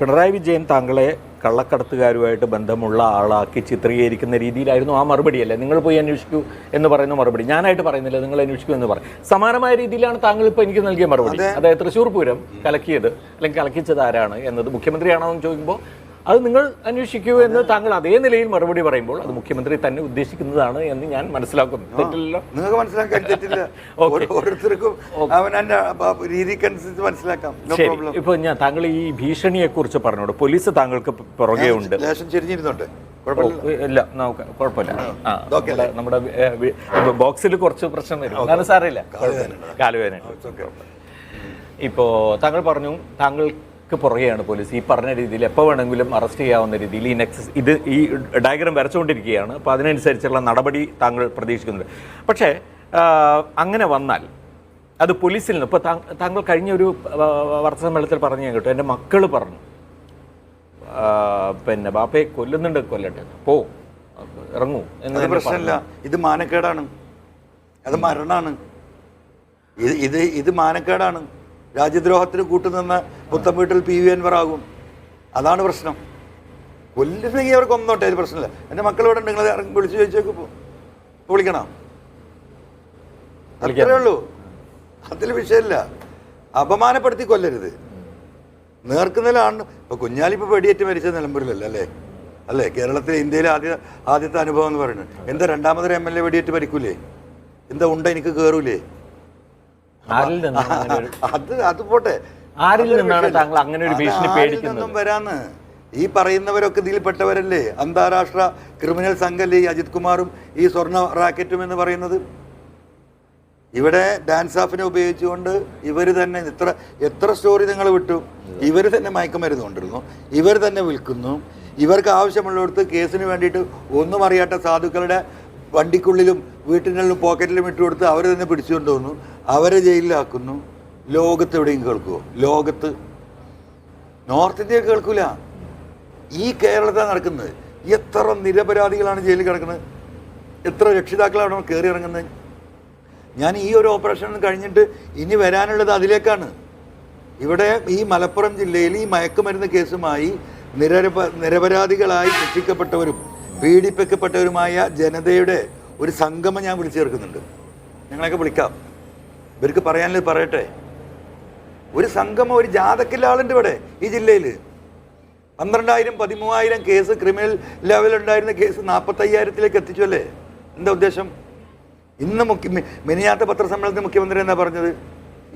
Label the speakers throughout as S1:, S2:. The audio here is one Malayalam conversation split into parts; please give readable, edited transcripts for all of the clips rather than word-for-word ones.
S1: പിണറായി വിജയൻ താങ്കളെ കള്ളക്കടത്തുകാരുമായിട്ട് ബന്ധമുള്ള ആളാക്കി ചിത്രീകരിക്കുന്ന രീതിയിലായിരുന്നു ആ മറുപടിയല്ലേ? നിങ്ങൾ പോയി അന്വേഷിക്കൂ എന്ന് പറയുന്ന മറുപടി. ഞാനായിട്ട് പറയുന്നില്ല, നിങ്ങൾ അന്വേഷിക്കൂ എന്ന് പറയും. സമാനമായ രീതിയിലാണ് താങ്കൾ ഇപ്പോൾ എനിക്ക് നൽകിയ മറുപടി. അതായത് തൃശ്ശൂർ പൂരം കലക്കിയത് അല്ലെങ്കിൽ കലക്കിച്ചത് ആരാണ് എന്നത് മുഖ്യമന്ത്രിയാണോ എന്ന് ചോദിക്കുമ്പോൾ അത് നിങ്ങൾ അന്വേഷിക്കൂ എന്ന് താങ്കൾ അതേ നിലയിൽ മറുപടി പറയുമ്പോൾ അത് മുഖ്യമന്ത്രി തന്നെ ഉദ്ദേശിക്കുന്നതാണ് എന്ന് ഞാൻ മനസ്സിലാക്കുന്നു. തെറ്റില്ലല്ലോ?
S2: നിങ്ങൾക്ക് മനസ്സിലാക്കാൻ തെറ്റില്ല. ഓരോരുത്തർക്കും അവനവന്റെ രീതിക്കനുസരിച്ച് മനസ്സിലാക്കാം.
S1: ഇപ്പൊ താങ്കൾ ഈ ഭീഷണിയെ കുറിച്ച് പറഞ്ഞോട്, പോലീസ് താങ്കൾക്ക് പുറകെ ഉണ്ട്.
S2: ലേശം ചെരിഞ്ഞിരുന്നുണ്ട്.
S1: ഇല്ല, കുഴപ്പമില്ല. നമ്മുടെ ബോക്സിൽ കുറച്ച് പ്രശ്നം വരും, എന്നാലും സാറില്ല, കാലുവേദന. ഇപ്പോ താങ്കൾ പറഞ്ഞു താങ്കൾക്ക് പുറകെയാണ് പോലീസ്. ഈ പറഞ്ഞ രീതിയിൽ എപ്പോൾ വേണമെങ്കിലും അറസ്റ്റ് ചെയ്യാവുന്ന രീതിയിൽ ഈ നെക്സസ് ഈ ഡയഗ്രാം വരച്ചുകൊണ്ടിരിക്കുകയാണ്. അപ്പോൾ അതിനനുസരിച്ചുള്ള നടപടി താങ്കൾ പ്രതീക്ഷിക്കുന്നുണ്ട്. പക്ഷേ അങ്ങനെ വന്നാൽ അത് പോലീസിൽ നിന്ന് ഇപ്പോൾ താങ്കൾ കഴിഞ്ഞ ഒരു വാർത്താസമ്മേളനത്തിൽ പറഞ്ഞു കേട്ടോ, എൻ്റെ മക്കൾ പറഞ്ഞു പിന്നെ ബാപ്പയെ കൊല്ലുന്നുണ്ട്, കൊല്ലട്ടെ, പോ, ഇറങ്ങൂ എന്ന്.
S2: പ്രശ്നമില്ല, ഇത് മാനക്കേടാണ്, അത് മരണമാണ്. ഇത് മാനക്കേടാണ്. രാജ്യദ്രോഹത്തിന് കൂട്ടുനിന്ന പുത്തൻ വീട്ടിൽ PV Anwar ആകും. അതാണ് പ്രശ്നം. കൊല്ലുന്നെങ്കിൽ അവർക്ക് ഒന്നോട്ടെ, അത് പ്രശ്നമില്ല. എൻ്റെ മക്കൾ ഇവിടെ ഉണ്ട്, നിങ്ങൾ വിളിച്ച് ചോദിച്ചേക്ക് വിളിക്കണം, അത്രേ ഉള്ളൂ. അതിൽ വിഷയമില്ല. അപമാനപ്പെടുത്തി കൊല്ലരുത്. നേർക്കുന്നിലാണ്. ഇപ്പോൾ കുഞ്ഞാലിപ്പോൾ വെടിയേറ്റ് മരിച്ച നിലമ്പൂരിലല്ല അല്ലേ? കേരളത്തിലെ ഇന്ത്യയിലെ ആദ്യത്തെ അനുഭവം എന്ന് പറയുന്നത്. എന്താ രണ്ടാമതൊരു MLA വെടിയേറ്റ് മരിക്കൂലേ? എന്താ ഉണ്ട എനിക്ക് കയറൂലേ? അത് പോട്ടെ, ആരിൽ വരാന്ന്. ഈ പറയുന്നവരൊക്കെ ഇതിൽപ്പെട്ടവരല്ലേ? അന്താരാഷ്ട്ര ക്രിമിനൽ സംഘല്ലേ ഈ അജിത് കുമാറും ഈ സ്വർണ്ണ റാക്കറ്റും എന്ന് പറയുന്നത്? ഇവിടെ ഡാൻസ് ഓഫിനെ ഉപയോഗിച്ചുകൊണ്ട് ഇവർ തന്നെ എത്ര സ്റ്റോറി നിങ്ങൾ വിട്ടു. ഇവർ തന്നെ മയക്കുമരുന്ന് കൊണ്ടിരുന്നു, ഇവർ തന്നെ വിൽക്കുന്നു. ഇവർക്ക് ആവശ്യമുള്ളിടത്ത് കേസിന് വേണ്ടിയിട്ട് ഒന്നും അറിയാത്ത സാധുക്കളുടെ വണ്ടിക്കുള്ളിലും വീട്ടിനുള്ളിലും പോക്കറ്റിലും ഇട്ടുകൊടുത്ത് അവർ തന്നെ പിടിച്ചുകൊണ്ട് വന്നു, അവരെ ജയിലിലാക്കുന്നു. ലോകത്ത് എവിടെയും കേൾക്കുമോ? ലോകത്ത് നോർത്ത് ഇന്ത്യ കേൾക്കൂല. ഈ കേരളത്തിലാണ് നടക്കുന്നത്. എത്ര നിരപരാധികളാണ് ജയിലിൽ കിടക്കുന്നത്, എത്ര രക്ഷിതാക്കളാണ് കയറി ഇറങ്ങുന്നത്. ഞാൻ ഈ ഒരു ഓപ്പറേഷൻ കഴിഞ്ഞിട്ട് ഇനി വരാനുള്ളത് അതിലേക്കാണ്. ഇവിടെ ഈ മലപ്പുറം ജില്ലയിൽ ഈ മയക്കുമരുന്ന് കേസുമായി നിരപരാധികളായി ശിക്ഷിക്കപ്പെട്ടവരും പീഡിപ്പിക്കപ്പെട്ടവരുമായ ജനതയുടെ ഒരു സംഗമം ഞാൻ വിളിച്ചു ചേർക്കുന്നുണ്ട്. ഞങ്ങളൊക്കെ വിളിക്കാം, ഇവർക്ക് പറയാനുള്ളത് പറയട്ടെ. ഒരു സംഗമം, ഒരു ജാഥക്കില്ല ആളുണ്ട് ഇവിടെ ഈ ജില്ലയിൽ. 12,000-13,000 കേസ് ക്രിമിനൽ ലെവലുണ്ടായിരുന്ന കേസ് 45,000-ലേക്ക് എത്തിച്ചു അല്ലേ? എന്താ ഉദ്ദേശം? ഇന്ന് മിനിയാത്ത പത്രസമ്മേളനത്തിൽ മുഖ്യമന്ത്രി എന്താ പറഞ്ഞത്?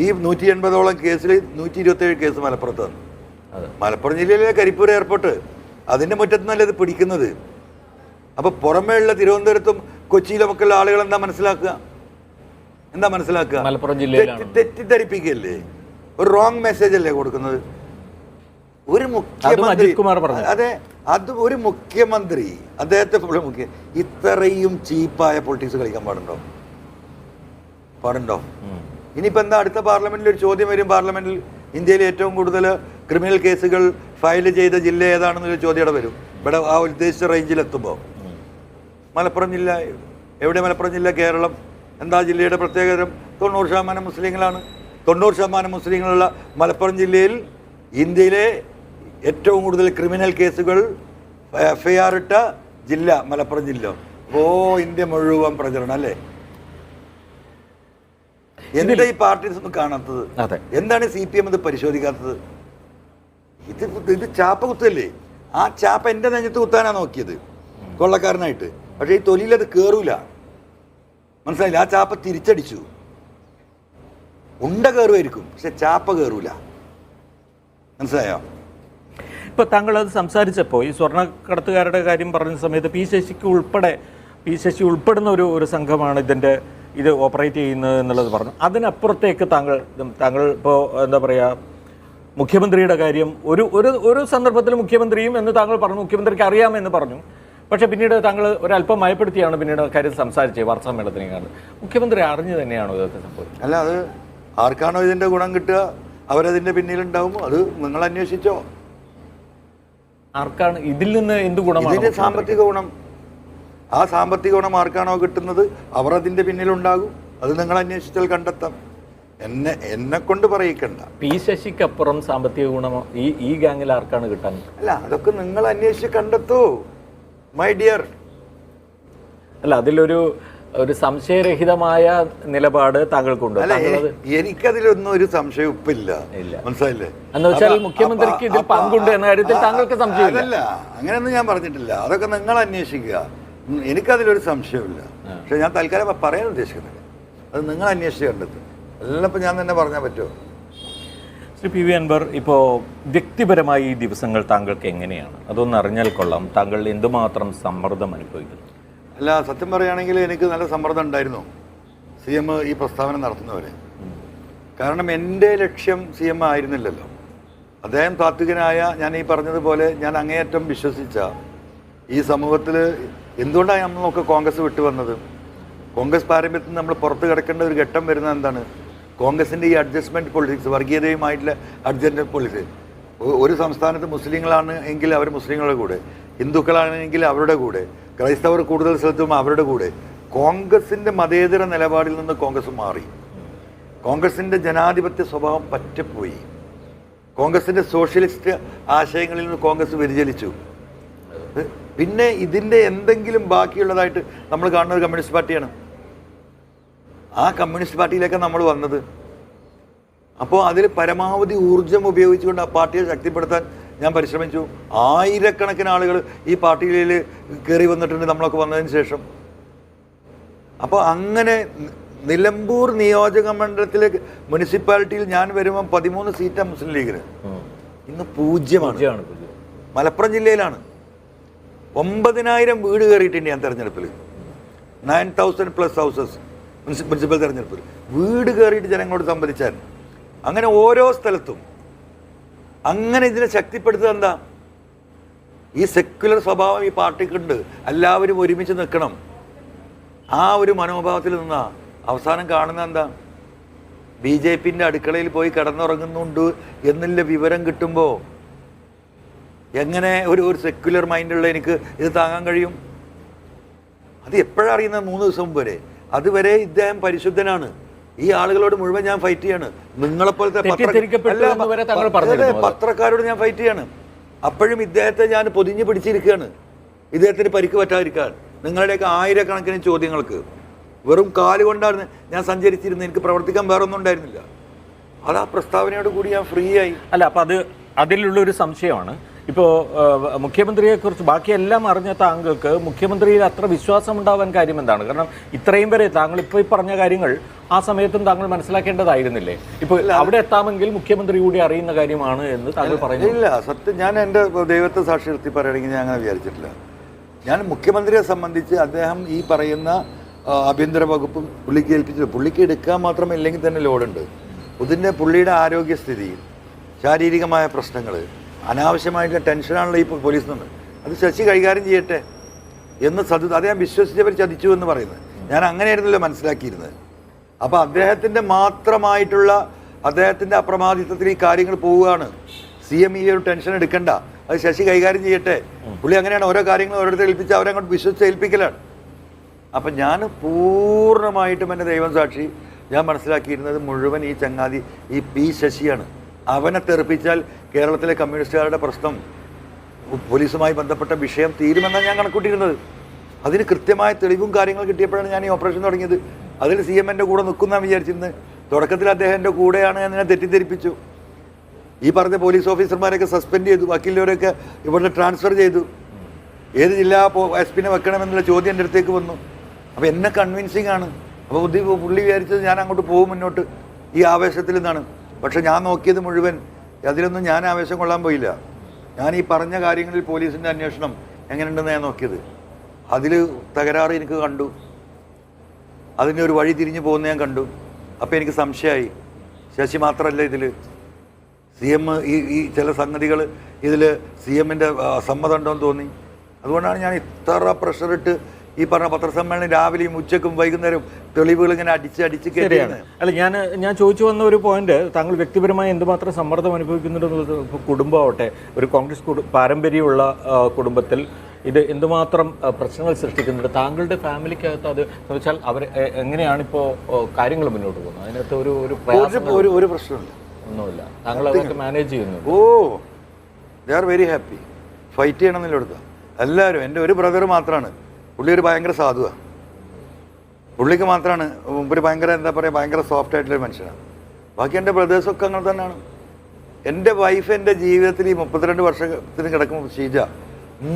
S2: ഈ 180ഓളം കേസിൽ 127 കേസ് മലപ്പുറത്താണ്. മലപ്പുറം ജില്ലയിലെ കരിപ്പൂർ എയർപോർട്ട്, അതിൻ്റെ മുറ്റത്ത് നിന്നല്ലേ ഇത് പിടിക്കുന്നത്. അപ്പോൾ പുറമേയുള്ള തിരുവനന്തപുരത്തും കൊച്ചിയിലുമൊക്കെ ഉള്ള ആളുകൾ എന്താ മനസ്സിലാക്കുക?
S1: മലപ്പുറം ജില്ലയിലാണ്
S2: തെറ്റിദ്ധരിപ്പിക്കുകയല്ലേ? ഒരു റോങ് മെസ്സേജ് അല്ലേ കൊടുക്കുന്നത്? ഒരു മുഖ്യമന്ത്രി, അതെ, അത് ഒരു മുഖ്യമന്ത്രി അദ്ദേഹത്തെ ഇത്രയും ചീപ്പായ പൊളിറ്റിക്സ് കളിക്കാൻ പാടുണ്ടോ? ഇനിയിപ്പോൾ എന്താ അടുത്ത പാർലമെന്റിൽ ഒരു ചോദ്യം വരും. പാർലമെന്റിൽ ഇന്ത്യയിൽ ഏറ്റവും കൂടുതൽ ക്രിമിനൽ കേസുകൾ ഫയൽ ചെയ്ത ജില്ല ഏതാണെന്നൊരു ചോദ്യം വരും. ഇവിടെ ആ ഉദ്ദേശിച്ച റേഞ്ചിലെത്തുമ്പോൾ മലപ്പുറം ജില്ല എവിടെ? മലപ്പുറം ജില്ല, കേരളം. എന്താ ജില്ലയുടെ പ്രത്യേകത? 90% മുസ്ലിങ്ങളാണ്. 90% മുസ്ലിങ്ങളുള്ള മലപ്പുറം ജില്ലയിൽ ഇന്ത്യയിലെ ഏറ്റവും കൂടുതൽ ക്രിമിനൽ കേസുകൾ FIR ഇട്ട ജില്ല മലപ്പുറം ജില്ല. ഇന്ത്യ മുഴുവൻ പ്രചരണം അല്ലേ? എന്താ ഈ പാർട്ടീസ് ഒന്നും കാണാത്തത്? എന്താണ് CPM ഇത് പരിശോധിക്കാത്തത്? ഇത് ചാപ്പ കുത്തല്ലേ? ആ ചാപ്പ എൻ്റെ നെഞ്ഞത്ത് കുത്താനാ നോക്കിയത് കൊള്ളക്കാരനായിട്ട്. പക്ഷേ ഈ തൊലിയിലത് കയറൂല, മനസ്സിലായില്ല? ആ ചാപ്പ തിരിച്ചടിച്ചു. ഉണ്ട കയറുമായിരിക്കും, പക്ഷെ ചാപ്പ കയറൂല. മനസ്സിലായോ?
S1: ഇപ്പോൾ താങ്കൾ അത് സംസാരിച്ചപ്പോൾ ഈ സ്വർണ്ണക്കടത്തുകാരുടെ കാര്യം പറഞ്ഞ സമയത്ത് പി ശശി ഉൾപ്പെടുന്ന ഒരു സംഘമാണ് ഇത് ഓപ്പറേറ്റ് ചെയ്യുന്നത് എന്നുള്ളത് പറഞ്ഞു. അതിനപ്പുറത്തേക്ക് താങ്കൾ ഇപ്പോൾ എന്താ പറയുക, മുഖ്യമന്ത്രിയുടെ കാര്യം ഒരു സന്ദർഭത്തിൽ മുഖ്യമന്ത്രിയും എന്ന് താങ്കൾ പറഞ്ഞു, മുഖ്യമന്ത്രിക്ക് അറിയാമെന്ന് പറഞ്ഞു. പക്ഷേ പിന്നീട് താങ്കൾ ഒരല്പം മയപ്പെടുത്തിയാണ് പിന്നീട് കാര്യം സംസാരിച്ചത് വാർത്താസമ്മേളനത്തിനെക്കാണ്. മുഖ്യമന്ത്രി അറിഞ്ഞു തന്നെയാണോ ഇതൊക്കെ സംഭവിച്ചത്?
S2: അല്ല, അത് ആർക്കാണോ ഇതിൻ്റെ ഗുണം കിട്ടുക അവരതിൻ്റെ പിന്നിലുണ്ടാവും. അത് നിങ്ങൾ അന്വേഷിച്ചോ?
S1: ആർക്കാണ് ഇതിൽ നിന്ന് എന്ത് ഗുണമാണ്?
S2: ഇതിൻ്റെ സാമ്പത്തിക ഗുണം. ആ സാമ്പത്തിക ഗുണം ആർക്കാണോ കിട്ടുന്നത് അവർ അതിൻ്റെ പിന്നിലുണ്ടാകും. അത് നിങ്ങൾ അന്വേഷിച്ചാൽ കണ്ടെത്താം. എന്നെ കൊണ്ട് പറയിക്കണ്ട.
S1: പി ശശിക്കപ്പുറം സാമ്പത്തിക ഗുണം ഈ ഗാങ്ങിൽ ആർക്കാണ് കിട്ടാൻ?
S2: അല്ല, അതൊക്കെ നിങ്ങൾ അന്വേഷിച്ച് കണ്ടെത്തൂ മൈ ഡിയർ.
S1: അല്ല, അതിലൊരു സംശയരഹിതമായ നിലപാട് താങ്കൾക്കുണ്ട്.
S2: എനിക്കതിലൊന്നും ഒരു സംശയം ഇപ്പില്ല, മനസ്സിലായില്ലേ?
S1: എന്ന് വെച്ചാൽ മുഖ്യമന്ത്രിക്ക് ഇതിൽ പങ്കുണ്ട് എന്ന കാര്യത്തിൽ താങ്കൾക്ക് സംശയമില്ല?
S2: അല്ല, അങ്ങനെയൊന്നും ഞാൻ പറഞ്ഞിട്ടില്ല. അതൊക്കെ നിങ്ങൾ അന്വേഷിക്കുക. എനിക്കതിലൊരു സംശയമില്ല. പക്ഷെ ഞാൻ തൽക്കാലം പറയാൻ ഉദ്ദേശിക്കുന്നില്ല. അത് നിങ്ങൾ അന്വേഷിച്ച് കണ്ടെത്തും. എല്ലാം ഇപ്പം ഞാൻ തന്നെ പറഞ്ഞാൽ പറ്റുമോ?
S1: ശ്രീ പി വി അൻവർ, ഇപ്പോൾ വ്യക്തിപരമായി ഈ ദിവസങ്ങൾ താങ്കൾക്ക് എങ്ങനെയാണ്? അതൊന്ന് അറിഞ്ഞാൽ കൊള്ളാം. താങ്കൾ എന്തുമാത്രം സമ്മർദ്ദം അനുഭവിക്കുന്നു?
S2: അല്ല, സത്യം പറയുകയാണെങ്കിൽ എനിക്ക് നല്ല സമ്മർദ്ദം ഉണ്ടായിരുന്നു CM ഈ പ്രസ്താവന നടത്തുന്നവരെ. കാരണം എൻ്റെ ലക്ഷ്യം CM ആയിരുന്നില്ലല്ലോ. അദ്ദേഹം താത്വികനായ, ഞാൻ ഈ പറഞ്ഞതുപോലെ ഞാൻ അങ്ങേയറ്റം വിശ്വസിച്ച ഈ സമൂഹത്തിൽ എന്തുകൊണ്ടാണ് നമ്മളൊക്കെ കോൺഗ്രസ് വിട്ടുവന്നത്? കോൺഗ്രസ് പാരമ്പര്യത്തിൽ നമ്മൾ പുറത്ത് കിടക്കേണ്ട ഒരു ഘട്ടം വരുന്നത് എന്താണ്? കോൺഗ്രസിൻ്റെ ഈ അഡ്ജസ്റ്റ്മെൻറ്റ് പൊളിറ്റിക്സ്, വർഗീയതയുമായിട്ടുള്ള അഡ്ജസ്റ്റ്മെൻറ്റ് പൊളിറ്റിക്സ്. ഒരു സംസ്ഥാനത്ത് മുസ്ലിങ്ങളാണ് എങ്കിൽ അവർ മുസ്ലിങ്ങളുടെ കൂടെ, ഹിന്ദുക്കളാണെങ്കിൽ അവരുടെ കൂടെ, ക്രൈസ്തവർ കൂടുതൽ സ്ഥലത്തും അവരുടെ കൂടെ. കോൺഗ്രസിൻ്റെ മതേതര നിലപാടിൽ നിന്ന് കോൺഗ്രസ് മാറി. കോൺഗ്രസിൻ്റെ ജനാധിപത്യ സ്വഭാവം പറ്റപ്പോയി. കോൺഗ്രസിൻ്റെ സോഷ്യലിസ്റ്റ് ആശയങ്ങളിൽ നിന്ന് കോൺഗ്രസ് വ്യതിചലിച്ചു. പിന്നെ ഇതിൻ്റെ എന്തെങ്കിലും ബാക്കിയുള്ളതായിട്ട് നമ്മൾ കാണുന്നത് കമ്മ്യൂണിസ്റ്റ് പാർട്ടിയാണ്. ആ കമ്മ്യൂണിസ്റ്റ് പാർട്ടിയിലേക്കാണ് നമ്മൾ വന്നത്. അപ്പോൾ അതിൽ പരമാവധി ഊർജം ഉപയോഗിച്ചുകൊണ്ട് ആ പാർട്ടിയെ ശക്തിപ്പെടുത്താൻ ഞാൻ പരിശ്രമിച്ചു. ആയിരക്കണക്കിന് ആളുകൾ ഈ പാർട്ടിയിൽ കയറി വന്നിട്ടുണ്ട് നമ്മളൊക്കെ വന്നതിന് ശേഷം. അപ്പോൾ അങ്ങനെ നിലമ്പൂർ നിയോജക മണ്ഡലത്തിലെ മുനിസിപ്പാലിറ്റിയിൽ ഞാൻ വരുമ്പോൾ 13 സീറ്റാണ് മുസ്ലിം ലീഗിന്. ഇന്ന് 0. മലപ്പുറം ജില്ലയിലാണ് 9000 വീട് കയറിയിട്ടുണ്ട് ഞാൻ തെരഞ്ഞെടുപ്പിൽ. 9000+ ഹൗസസ് മുനിസിപ്പൽ തെരഞ്ഞെടുപ്പിൽ വീട് കയറിയിട്ട് ജനങ്ങളോട് സംബന്ധിച്ചാൽ. അങ്ങനെ ഓരോ സ്ഥലത്തും അങ്ങനെ ഇതിനെ ശക്തിപ്പെടുത്തുക എന്താ? ഈ സെക്യുലർ സ്വഭാവം ഈ പാർട്ടിക്കുണ്ട്. എല്ലാവരും ഒരുമിച്ച് നിൽക്കണം. ആ ഒരു മനോഭാവത്തിൽ നിന്നാ അവസാനം കാണുന്ന എന്താ? BJPൻ്റെ അടുക്കളയിൽ പോയി കിടന്നുറങ്ങുന്നുണ്ട് എന്നുള്ള വിവരം കിട്ടുമ്പോൾ എങ്ങനെ ഒരു സെക്യുലർ മൈൻഡുള്ള എനിക്ക് ഇത് താങ്ങാൻ കഴിയും? അത് എപ്പോഴാണ് അറിയുന്നത്? 3 ദിവസം മുമ്പ് വരെ. അതുവരെ ഇദ്ദേഹം പരിശുദ്ധനാണ്. ഈ ആളുകളോട് മുഴുവൻ ഞാൻ ഫൈറ്റ് ചെയ്യാണ്. നിങ്ങളെപ്പോലത്തെ പത്രക്കാരോട് ഞാൻ ഫൈറ്റ് ചെയ്യാണ്. അപ്പോഴും ഇദ്ദേഹത്തെ ഞാൻ പൊതിഞ്ഞ് പിടിച്ചിരിക്കുകയാണ്, ഇദ്ദേഹത്തിന് പരിക്ക് പറ്റാതിരിക്കാൻ. നിങ്ങളുടെയൊക്കെ ആയിരക്കണക്കിന് ചോദ്യങ്ങൾക്ക് വെറും കാലുകൊണ്ടാണ് ഞാൻ സഞ്ചരിച്ചിരുന്നത്. എനിക്ക് പ്രവർത്തിക്കാൻ വേറെ ഒന്നും ഉണ്ടായിരുന്നില്ല. അത് ആ പ്രസ്താവനയോട് കൂടി ഞാൻ ഫ്രീ ആയി.
S1: അല്ല, അപ്പം അതിലുള്ളൊരു സംശയമാണ്. ഇപ്പോൾ മുഖ്യമന്ത്രിയെക്കുറിച്ച് ബാക്കിയെല്ലാം അറിഞ്ഞ താങ്കൾക്ക് മുഖ്യമന്ത്രിയിൽ അത്ര വിശ്വാസം ഉണ്ടാവാൻ കാര്യം എന്താണ്? കാരണം ഇത്രയും വരെ താങ്കൾ ഇപ്പോൾ ഈ പറഞ്ഞ കാര്യങ്ങൾ ആ സമയത്തും താങ്കൾ മനസ്സിലാക്കേണ്ടതായിരുന്നില്ലേ? ഇപ്പോൾ അവിടെ എത്താമെങ്കിൽ മുഖ്യമന്ത്രി കൂടി അറിയുന്ന കാര്യമാണ് എന്ന് താങ്കൾ പറയുന്നു.
S2: ഇല്ല, സത്യം ഞാൻ എൻ്റെ ദൈവത്തെ സാക്ഷി നിർത്തി പറയുകയാണെങ്കിൽ ഞാൻ അങ്ങനെ വിചാരിച്ചിട്ടില്ല. ഞാൻ മുഖ്യമന്ത്രിയെ സംബന്ധിച്ച് അദ്ദേഹം ഈ പറയുന്ന ആഭ്യന്തര വകുപ്പും പുള്ളിക്ക് ഏൽപ്പിച്ചത്, പുള്ളിക്ക് എടുക്കാൻ മാത്രമേ ഇല്ലെങ്കിൽ തന്നെ ലോഡുണ്ട്. ഇതിൻ്റെ പുള്ളിയുടെ ആരോഗ്യസ്ഥിതി, ശാരീരികമായ പ്രശ്നങ്ങൾ, അനാവശ്യമായിട്ടുള്ള ടെൻഷനാണല്ലോ ഈ പോലീസിൽ നിന്ന്. അത് ശശി കൈകാര്യം ചെയ്യട്ടെ എന്ന് അദ്ദേഹം വിശ്വസിച്ചവർ ചതിച്ചു എന്ന് പറയുന്നത്. ഞാൻ അങ്ങനെയായിരുന്നല്ലോ മനസ്സിലാക്കിയിരുന്നത്. അപ്പോൾ അദ്ദേഹത്തിൻ്റെ മാത്രമായിട്ടുള്ള അദ്ദേഹത്തിൻ്റെ അപ്രമാദിത്വത്തിൽ ഈ കാര്യങ്ങൾ പോവുകയാണ്. CM ഈ ഒരു ടെൻഷൻ എടുക്കണ്ട, അത് ശശി കൈകാര്യം ചെയ്യട്ടെ. പുള്ളി അങ്ങനെയാണ് ഓരോ കാര്യങ്ങളും ഓരോരുത്തർ ഏൽപ്പിച്ച് അവരങ്ങോട്ട് വിശ്വസിച്ച് ഏൽപ്പിക്കലാണ്. അപ്പം ഞാൻ പൂർണ്ണമായിട്ടും എൻ്റെ ദൈവം സാക്ഷി ഞാൻ മനസ്സിലാക്കിയിരുന്നത് മുഴുവൻ ഈ ചങ്ങാതി ഈ P ശശിയാണ്. അവനെ തെറിപ്പിച്ചാൽ കേരളത്തിലെ കമ്മ്യൂണിസ്റ്റുകാരുടെ പ്രശ്നം, പോലീസുമായി ബന്ധപ്പെട്ട വിഷയം തീരുമെന്നാണ് ഞാൻ കണക്കൂട്ടിയിരുന്നത്. അതിന് കൃത്യമായ തെളിവും കാര്യങ്ങളും കിട്ടിയപ്പോഴാണ് ഞാൻ ഈ ഓപ്പറേഷൻ തുടങ്ങിയത്. അതിൽ CM എൻ്റെ കൂടെ നിൽക്കുന്നതാണ് വിചാരിച്ചിരുന്നത്. തുടക്കത്തിൽ അദ്ദേഹം എൻ്റെ കൂടെയാണ് എന്നെ തെറ്റിദ്ധരിപ്പിച്ചു. ഈ പറഞ്ഞ പോലീസ് ഓഫീസർമാരൊക്കെ സസ്പെൻഡ് ചെയ്തു, വക്കീലവരൊക്കെ ഇവിടെ ട്രാൻസ്ഫർ ചെയ്തു. ഏത് ജില്ലാ SP വെക്കണമെന്നുള്ള ചോദ്യം എൻ്റെ അടുത്തേക്ക് വന്നു. അപ്പോൾ എന്നെ കൺവിൻസിങ് ആണ്. അപ്പോൾ പുള്ളി വിചാരിച്ചത് ഞാൻ അങ്ങോട്ട് പോകും മുന്നോട്ട് ഈ ആവേശത്തിൽ നിന്നാണ്. പക്ഷെ ഞാൻ നോക്കിയത് മുഴുവൻ അതിലൊന്നും ഞാൻ ആവേശം കൊള്ളാൻ പോയില്ല. ഞാൻ ഈ പറഞ്ഞ കാര്യങ്ങളിൽ പോലീസിൻ്റെ അന്വേഷണം എങ്ങനെയുണ്ടെന്ന് ഞാൻ നോക്കിയത്. അതിൽ തകരാറ് എനിക്ക് കണ്ടു, അതിൻ്റെ ഒരു വഴി തിരിഞ്ഞു പോകുന്ന ഞാൻ കണ്ടു. അപ്പോൾ എനിക്ക് സംശയമായി, ശശി മാത്രമല്ല ഇതിൽ CM ഈ ചില സംഗതികൾ ഇതിൽ CMൻ്റെ സമ്മതം ഉണ്ടോയെന്ന് തോന്നി. അതുകൊണ്ടാണ് ഞാൻ ഇത്ര പ്രഷറിട്ട് ഈ പറഞ്ഞ പത്രസമ്മേളനം രാവിലെയും ഉച്ചക്കും വൈകുന്നേരം തെളിവുകൾ ഇങ്ങനെ അടിച്ച് കയറിയാണ്.
S1: അല്ല, ഞാൻ ചോദിച്ചു വന്ന ഒരു പോയിന്റ്, താങ്കൾ വ്യക്തിപരമായി എന്തുമാത്രം സമ്മർദ്ദം അനുഭവിക്കുന്നുണ്ടെന്നുള്ളത്. ഇപ്പോൾ കുടുംബമാവട്ടെ, ഒരു കോൺഗ്രസ് പാരമ്പര്യമുള്ള കുടുംബത്തിൽ ഇത് എന്തുമാത്രം പ്രശ്നങ്ങൾ സൃഷ്ടിക്കുന്നുണ്ട് താങ്കളുടെ ഫാമിലിക്കകത്ത്? അത് എന്ന് വെച്ചാൽ അവർ എങ്ങനെയാണിപ്പോൾ കാര്യങ്ങൾ മുന്നോട്ട് പോകുന്നത്? അതിനകത്ത്
S2: ഒരു പ്രശ്നമില്ല,
S1: ഒന്നുമില്ല. താങ്കൾ അതൊക്കെ മാനേജ് ചെയ്യുന്നു?
S2: Oh, they are very happy. Fight ചെയ്യണമെന്നില്ല എടുത്ത എല്ലാവരും. എൻ്റെ ഒരു ബ്രദർ മാത്രമാണ്, പുള്ളി ഒരു ഭയങ്കര സാധുവാണ്. പുള്ളിക്ക് മാത്രമാണ് ഒരു ഭയങ്കര എന്താ പറയുക ഭയങ്കര സോഫ്റ്റ് ആയിട്ടുള്ളൊരു മനുഷ്യനാണ്. ബാക്കി എൻ്റെ ബ്രദേഴ്സൊക്കെ അങ്ങനെ തന്നെയാണ്. എൻ്റെ വൈഫ് എൻ്റെ ജീവിതത്തിൽ ഈ 32 വർഷത്തിന് കിടക്കുമ്പോൾ ഷീജ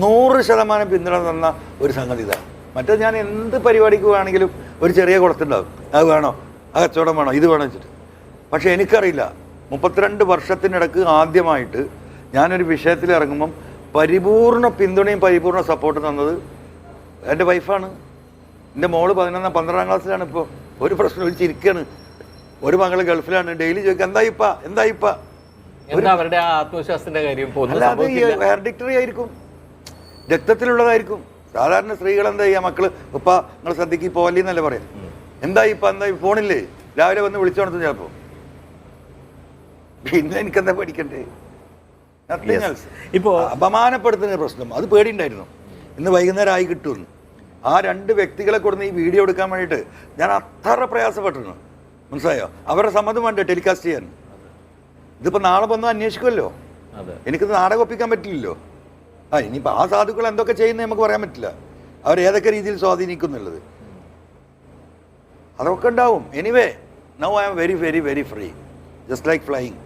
S2: 100% പിന്തുണ തന്ന ഒരു സംഗതി ഇതാണ്. മറ്റേ ഞാൻ എന്ത് പരിപാടിക്ക് വേണമെങ്കിലും ഒരു ചെറിയ കുളത്തുണ്ടാവും, അത് വേണോ, ആ കച്ചവടം വേണോ, ഇത് വേണോ വെച്ചിട്ട്. പക്ഷേ എനിക്കറിയില്ല, 32 വർഷത്തിനിടക്ക് ആദ്യമായിട്ട് ഞാനൊരു വിഷയത്തിൽ ഇറങ്ങുമ്പം പരിപൂർണ പിന്തുണയും പരിപൂർണ സപ്പോർട്ട് തന്നത് എൻ്റെ വൈഫാണ്. എൻ്റെ മോള് 12ാം ക്ലാസ്സിലാണ് ഇപ്പോൾ. ഒരു പ്രശ്നം, ഒരു ചിരിക്കാണ്. ഒരു മകള് ഗൾഫിലാണ്. ഡെയിലി ചോദിക്കുക എന്തായിപ്പാ.
S1: അവരുടെ ആത്മവിശ്വാസത്തിന്റെ കാര്യം
S2: അല്ലാതെ ഈ ഹെറിഡിറ്ററി ആയിരിക്കും, രക്തത്തിലുള്ളതായിരിക്കും. സാധാരണ സ്ത്രീകൾ എന്താ ചെയ്യുക, മക്കള് ഉപ്പ നിങ്ങൾ ശ്രദ്ധിക്ക് പോവല്ലെന്നല്ലേ പറയാം. എന്തായി ഫോണില്ലേ, രാവിലെ വന്ന് വിളിച്ചോണത്ത് ചിലപ്പോ. പിന്നെ എനിക്കെന്താ പഠിക്കണ്ടേ?
S1: ഇപ്പോൾ
S2: അപമാനപ്പെടുത്തുന്ന പ്രശ്നം അത് പേടിയുണ്ടായിരുന്നു. ഇന്ന് വൈകുന്നേരം ആയി കിട്ടുമെന്ന്. ആ 2 വ്യക്തികളെ കൊടുന്ന് ഈ വീഡിയോ എടുക്കാൻ വേണ്ടിയിട്ട് ഞാൻ അത്ര പ്രയാസപ്പെട്ടിരുന്നു. മനസ്സിലായോ? അവരുടെ സമ്മതം വേണ്ടേ ടെലികാസ്റ്റ് ചെയ്യാൻ? ഇതിപ്പോൾ നാളെ വന്ന് അന്വേഷിക്കുമല്ലോ. എനിക്കിത് നാടകം ഒപ്പിക്കാൻ പറ്റില്ലല്ലോ. ഇനിയിപ്പോൾ ആ സാധുക്കൾ എന്തൊക്കെ ചെയ്യുന്നത് നമുക്ക് പറയാൻ പറ്റില്ല. അവരേതൊക്കെ രീതിയിൽ സ്വാധീനിക്കുന്നുള്ളത് അതൊക്കെ ഉണ്ടാവും. Anyway, now I am very very very free, just like flying.